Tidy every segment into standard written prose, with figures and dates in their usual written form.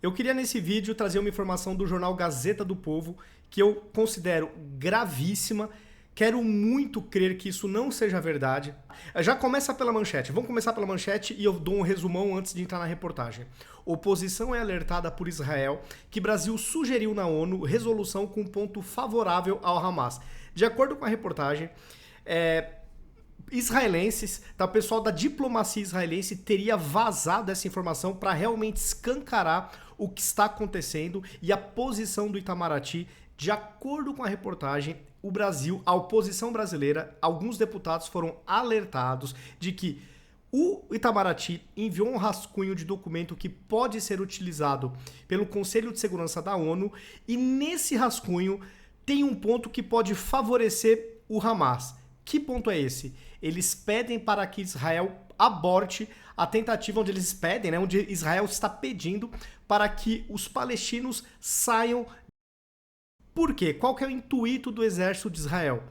Eu queria nesse vídeo trazer uma informação do jornal Gazeta do Povo que eu considero gravíssima. Quero muito crer que isso não seja verdade. Já começa pela manchete. Vamos começar pela manchete e eu dou um resumão antes de entrar na reportagem. Oposição é alertada por Israel que Brasil sugeriu na ONU resolução com ponto favorável ao Hamas. De acordo com a reportagem, israelenses, o pessoal da diplomacia israelense teria vazado essa informação para realmente escancarar o que está acontecendo e a posição do Itamaraty. De acordo com a reportagem, o Brasil, a oposição brasileira, alguns deputados foram alertados de que o Itamaraty enviou um rascunho de documento que pode ser utilizado pelo Conselho de Segurança da ONU e nesse rascunho tem um ponto que pode favorecer o Hamas. Que ponto é esse? Eles pedem para que Israel aborte a tentativa onde eles pedem, onde Israel está pedindo para que os palestinos saiam. Por quê? Qual que é o intuito do exército de Israel?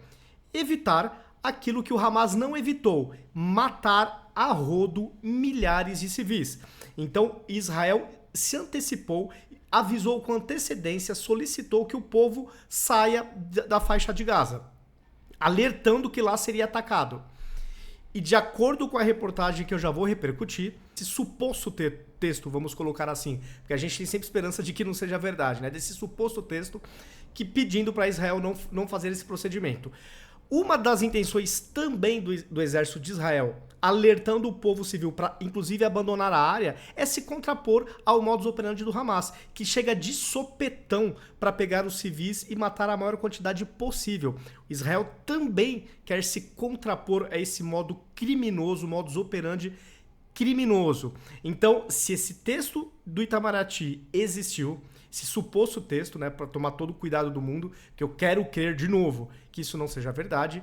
Evitar aquilo que o Hamas não evitou, matar a rodo milhares de civis. Então Israel se antecipou, avisou com antecedência, solicitou que o povo saia da faixa de Gaza, alertando que lá seria atacado. E de acordo com a reportagem que eu já vou repercutir, esse suposto texto, vamos colocar assim, porque a gente tem sempre esperança de que não seja verdade, desse suposto texto que pedindo para Israel não fazer esse procedimento. Uma das intenções também do exército de Israel, alertando o povo civil para, inclusive, abandonar a área, é se contrapor ao modus operandi do Hamas, que chega de sopetão para pegar os civis e matar a maior quantidade possível. Israel também quer se contrapor a esse modo criminoso, modus operandi criminoso. Então, se esse texto do Itamaraty existiu, esse suposto texto, para tomar todo o cuidado do mundo, que eu quero crer de novo que isso não seja verdade,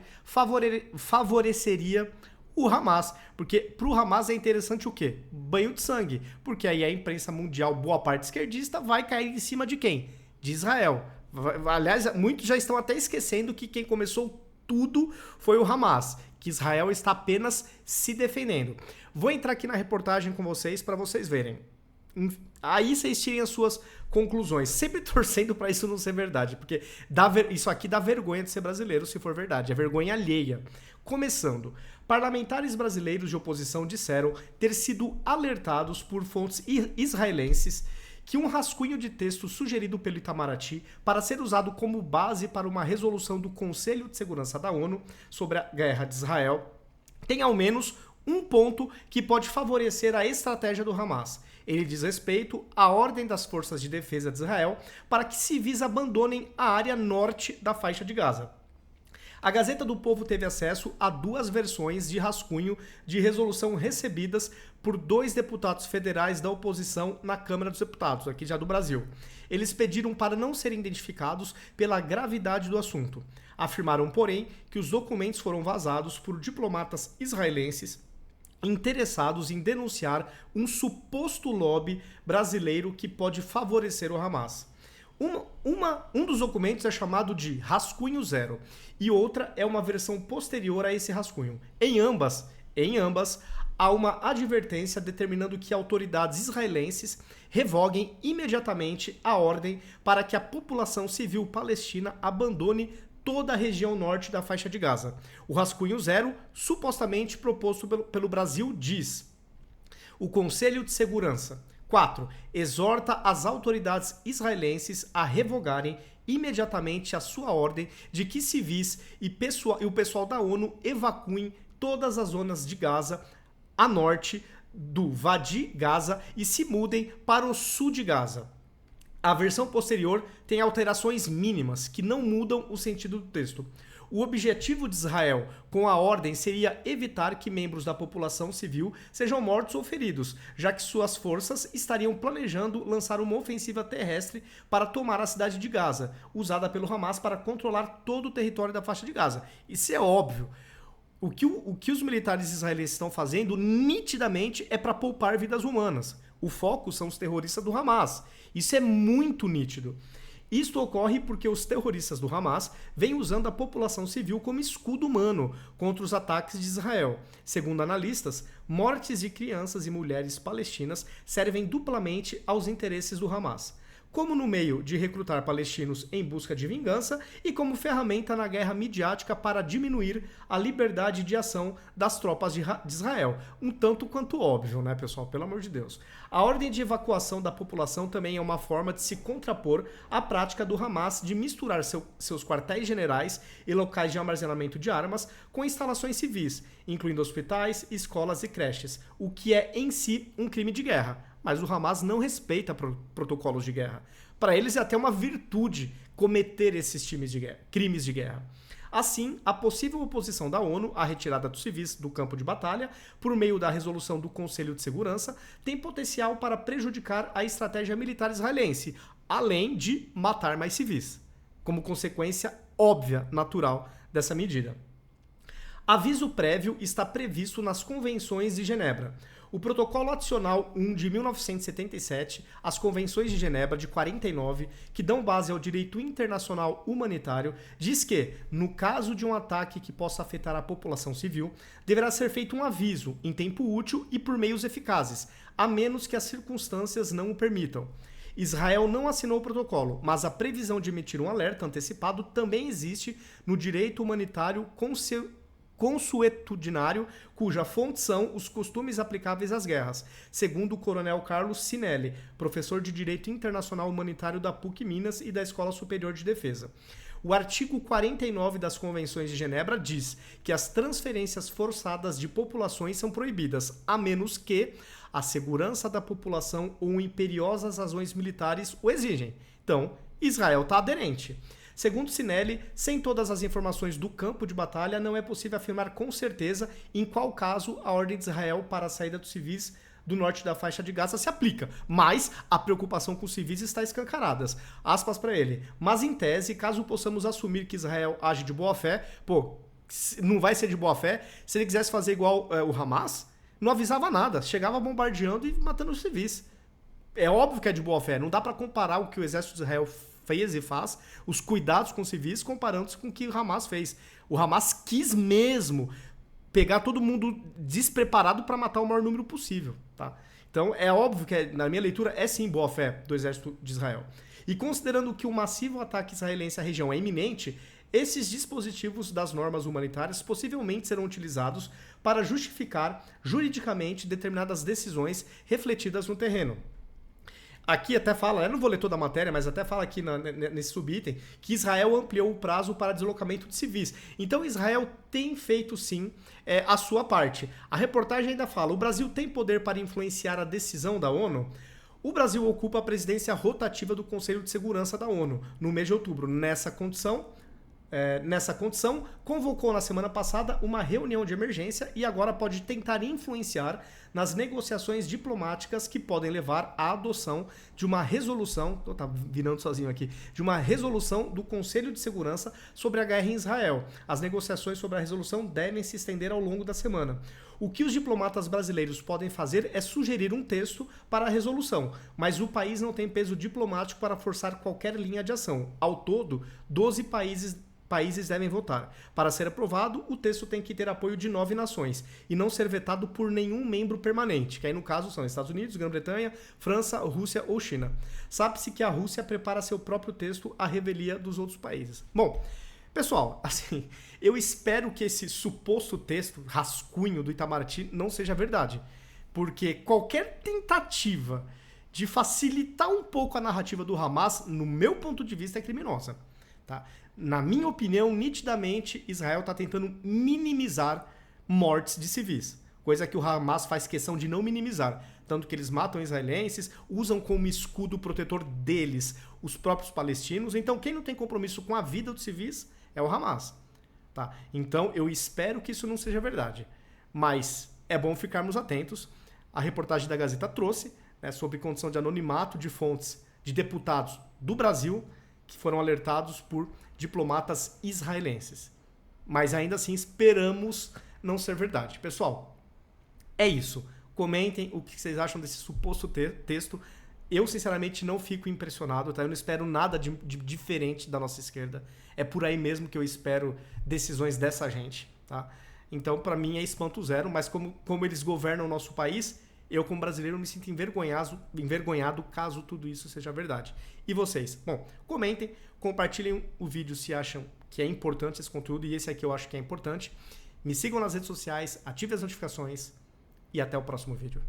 favoreceria o Hamas. Porque pro Hamas é interessante o quê? Banho de sangue. Porque aí a imprensa mundial, boa parte esquerdista, vai cair em cima de quem? De Israel. Aliás, muitos já estão até esquecendo que quem começou tudo foi o Hamas, que Israel está apenas se defendendo. Vou entrar aqui na reportagem com vocês para vocês verem. Aí vocês tirem as suas conclusões, sempre torcendo para isso não ser verdade, porque isso aqui dá vergonha de ser brasileiro se for verdade, é vergonha alheia. Começando, parlamentares brasileiros de oposição disseram ter sido alertados por fontes israelenses que um rascunho de texto sugerido pelo Itamaraty para ser usado como base para uma resolução do Conselho de Segurança da ONU sobre a guerra de Israel tem ao menos um ponto que pode favorecer a estratégia do Hamas. Ele diz respeito à ordem das forças de defesa de Israel para que civis abandonem a área norte da faixa de Gaza. A Gazeta do Povo teve acesso a duas versões de rascunho de resolução recebidas por 2 deputados federais da oposição na Câmara dos Deputados, aqui já do Brasil. Eles pediram para não serem identificados pela gravidade do assunto. Afirmaram, porém, que os documentos foram vazados por diplomatas israelenses interessados em denunciar um suposto lobby brasileiro que pode favorecer o Hamas. Um dos documentos é chamado de Rascunho Zero e outra é uma versão posterior a esse rascunho. Em ambas, há uma advertência determinando que autoridades israelenses revoguem imediatamente a ordem para que a população civil palestina abandone toda a região norte da faixa de Gaza. O rascunho zero, supostamente proposto pelo Brasil, diz: o Conselho de Segurança 4. Exorta as autoridades israelenses a revogarem imediatamente a sua ordem de que civis e o pessoal da ONU evacuem todas as zonas de Gaza a norte do Wadi Gaza e se mudem para o sul de Gaza. A versão posterior tem alterações mínimas que não mudam o sentido do texto. O objetivo de Israel com a ordem seria evitar que membros da população civil sejam mortos ou feridos, já que suas forças estariam planejando lançar uma ofensiva terrestre para tomar a cidade de Gaza, usada pelo Hamas para controlar todo o território da faixa de Gaza. Isso é óbvio. O que os militares israelenses estão fazendo nitidamente é para poupar vidas humanas. O foco são os terroristas do Hamas. Isso é muito nítido. Isto ocorre porque os terroristas do Hamas vêm usando a população civil como escudo humano contra os ataques de Israel. Segundo analistas, mortes de crianças e mulheres palestinas servem duplamente aos interesses do Hamas, como no meio de recrutar palestinos em busca de vingança e como ferramenta na guerra midiática para diminuir a liberdade de ação das tropas de Israel. Um tanto quanto óbvio, né, pessoal? Pelo amor de Deus. A ordem de evacuação da população também é uma forma de se contrapor à prática do Hamas de misturar seus quartéis generais e locais de armazenamento de armas com instalações civis, incluindo hospitais, escolas e creches, o que é em si um crime de guerra. Mas o Hamas não respeita protocolos de guerra. Para eles é até uma virtude cometer esses crimes de guerra. Assim, a possível oposição da ONU à retirada dos civis do campo de batalha, por meio da resolução do Conselho de Segurança, tem potencial para prejudicar a estratégia militar israelense, além de matar mais civis, como consequência óbvia, natural dessa medida. Aviso prévio está previsto nas Convenções de Genebra. O Protocolo Adicional 1 de 1977, as Convenções de Genebra de 49, que dão base ao direito internacional humanitário, diz que, no caso de um ataque que possa afetar a população civil, deverá ser feito um aviso em tempo útil e por meios eficazes, a menos que as circunstâncias não o permitam. Israel não assinou o protocolo, mas a previsão de emitir um alerta antecipado também existe no direito humanitário consuetudinário, cuja fonte são os costumes aplicáveis às guerras, segundo o coronel Carlos Cinelli, professor de Direito Internacional Humanitário da PUC Minas e da Escola Superior de Defesa. O artigo 49 das Convenções de Genebra diz que as transferências forçadas de populações são proibidas, a menos que a segurança da população ou imperiosas razões militares o exigem. Então, Israel está aderente. Segundo Cinelli, sem todas as informações do campo de batalha, não é possível afirmar com certeza em qual caso a ordem de Israel para a saída dos civis do norte da faixa de Gaza se aplica, mas a preocupação com os civis está escancarada. Aspas para ele. Mas em tese, caso possamos assumir que Israel age de boa fé, não vai ser de boa fé, se ele quisesse fazer igual o Hamas, não avisava nada, chegava bombardeando e matando os civis. É óbvio que é de boa fé, não dá para comparar o que o exército de Israel fez e faz, os cuidados com civis, comparando-se com o que o Hamas fez. O Hamas quis mesmo pegar todo mundo despreparado para matar o maior número possível. Tá? Então é óbvio que, na minha leitura, é sim boa fé do exército de Israel. E considerando que o massivo ataque israelense à região é iminente, esses dispositivos das normas humanitárias possivelmente serão utilizados para justificar juridicamente determinadas decisões refletidas no terreno. Aqui até fala, eu não vou ler toda a matéria, mas até fala aqui nesse subitem, que Israel ampliou o prazo para deslocamento de civis. Então Israel tem feito sim a sua parte. A reportagem ainda fala, o Brasil tem poder para influenciar a decisão da ONU? O Brasil ocupa a presidência rotativa do Conselho de Segurança da ONU no mês de outubro. Nessa condição, convocou na semana passada uma reunião de emergência e agora pode tentar influenciar nas negociações diplomáticas que podem levar à adoção de uma resolução, de uma resolução do Conselho de Segurança sobre a guerra em Israel. As negociações sobre a resolução devem se estender ao longo da semana. O que os diplomatas brasileiros podem fazer é sugerir um texto para a resolução, mas o país não tem peso diplomático para forçar qualquer linha de ação. Ao todo, 12 países devem votar. Para ser aprovado, o texto tem que ter apoio de 9 nações e não ser vetado por nenhum membro permanente, que aí no caso são Estados Unidos, Grã-Bretanha, França, Rússia ou China. Sabe-se que a Rússia prepara seu próprio texto à revelia dos outros países. Bom, pessoal, assim, eu espero que esse suposto texto, rascunho do Itamaraty, não seja verdade, porque qualquer tentativa de facilitar um pouco a narrativa do Hamas, no meu ponto de vista, é criminosa, tá? Na minha opinião, nitidamente, Israel está tentando minimizar mortes de civis, coisa que o Hamas faz questão de não minimizar. Tanto que eles matam israelenses, usam como escudo protetor deles os próprios palestinos. Então, quem não tem compromisso com a vida dos civis é o Hamas. Tá? Então, eu espero que isso não seja verdade. Mas é bom ficarmos atentos. A reportagem da Gazeta trouxe, né, sobre condição de anonimato de fontes de deputados do Brasil que foram alertados por diplomatas israelenses. Mas ainda assim esperamos não ser verdade. Pessoal, é isso. Comentem o que vocês acham desse suposto texto. Eu, sinceramente, não fico impressionado, tá? Eu não espero nada de diferente da nossa esquerda. É por aí mesmo que eu espero decisões dessa gente, tá? Então, pra mim, é espanto zero, mas como eles governam o nosso país, eu, como brasileiro, me sinto envergonhado caso tudo isso seja verdade. E vocês? Bom, comentem, compartilhem o vídeo se acham que é importante esse conteúdo, e esse aqui eu acho que é importante. Me sigam nas redes sociais, ativem as notificações e até o próximo vídeo.